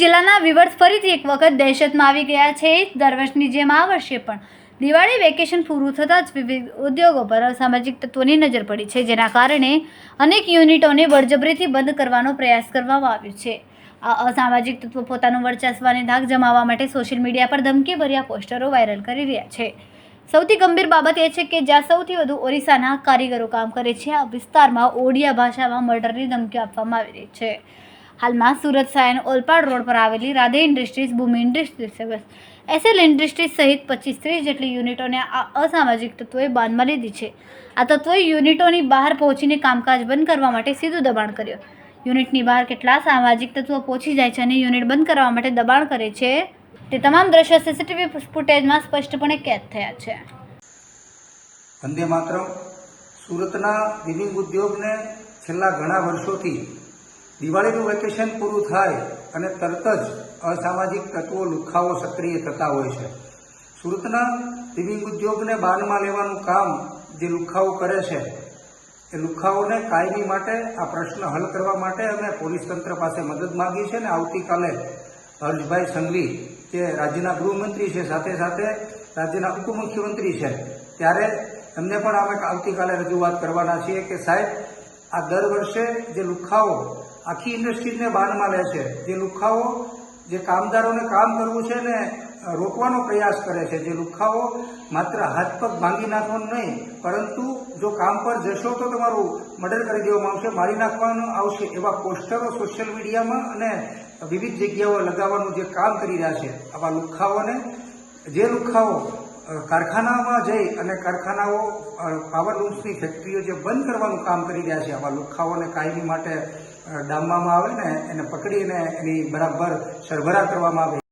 જિલ્લાના વિવર્સ ફરીથી એક વખત દહેશતમાં આવી ગયા છે। દર વર્ષની જેમ આ વર્ષે પણ દિવાળી વેકેશન પૂરું થતાં જ વિવિધ ઉદ્યોગો પર અસામાજિક તત્વોની નજર પડી છે, જેના કારણે અનેક યુનિટોને બળજબરીથી બંધ કરવાનો પ્રયાસ કરવામાં આવ્યો છે। આ અસામાજિક તત્વો પોતાનું વર્ચસ્વ અને ધાક જમાવવા માટે સોશિયલ મીડિયા પર ધમકીભર્યા પોસ્ટરો વાયરલ કરી રહ્યા છે। સૌથી ગંભીર બાબત એ છે કે જ્યાં સૌથી વધુ ઓરિસ્સાના કારીગરો કામ કરે છે, આ વિસ્તારમાં ઓડિયા ભાષામાં મર્ડરની ધમકીઓ આપવામાં આવી રહી છે। હાલમાં સુરત સાયન ઓલપાડ રોડ પર આવેલી રાધે ઇન્ડસ્ટ્રીઝ, ભૂમિ ઇન્ડસ્ટ્રીઝ, એસએલ ઇન્ડસ્ટ્રીઝ સહિત 25-30 જેટલી યુનિટોને આ અસામાજિક તત્વોએ બાંધમાં લીધી છે। આ તત્વોએ યુનિટોની બહાર પહોંચીને કામકાજ બંધ કરવા માટે સીધું દબાણ કર્યું। યુનિટની બહાર કેટલા સામાજિક તત્વો પહોંચી જાય છે અને યુનિટ બંધ કરવા માટે દબાણ કરે છે, તે તમામ દ્રશ્યો સીસીટીવી ફૂટેજમાં સ્પષ્ટપણે કેદ થયા છે। વંદે માતરમ સુરતના વિવિંગ ઉદ્યોગને છેલ્લા ઘણા વર્ષોથી દિવાળીનું વેકેશન પૂરું થાય અને તરત જ અસામાજિક તત્વો લુખ્ખાઓ સક્રિય થતા હોય છે। સુરતના વિવિંગ ઉદ્યોગને બાનમાં લેવાનું કામ જે લુખ્ખાઓ કરે છે, એ લુખ્ખાઓને કાયમી માટે આ પ્રશ્ન હલ કરવા માટે અમે પોલીસ તંત્ર પાસે મદદ માંગી છે અને આવતીકાલે હર્ષભાઈ સંઘવી જે રાજ્યના ગૃહમંત્રી છે, સાથે સાથે રાજ્યના ઉપમુખ્યમંત્રી છે, ત્યારે એમને પણ અમે આવતીકાલે રજૂઆત કરવાના છીએ કે સાહેબ, આ દર વર્ષે જે લુખ્ખાઓ આખી ઇન્ડસ્ટ્રીઝને બાનમાં લે છે, જે લુખ્ખાઓ જે કામદારોને કામ કરવું છે ને રોકવાનો પ્રયાસ કરે છે, જે લુખ્ખાઓ માત્ર હાથ પગ ભાંગી નાખવાનું નહીં, પરંતુ જો કામ પર જશો તો તમારું મર્ડર કરી દેવામાં આવશે, મારી નાખવાનું આવશે, એવા પોસ્ટરો સોશિયલ મીડિયામાં અને વિવિધ જગ્યાઓ લગાવવાનું જે કામ કરી રહ્યા છે, આવા લુખ્ખાઓને, જે લુખ્ખાઓ કારખાનામાં જઈ અને કારખાનાઓ પાવર લૂમ્સની ફેક્ટરીઓ જે બંધ કરવાનું કામ કરી રહ્યા છે, આવા લુખ્ખાઓને કાયમી માટે ડામવામાં આવે ને એને પકડીને એની બરાબર સરભરા કરવામાં આવે।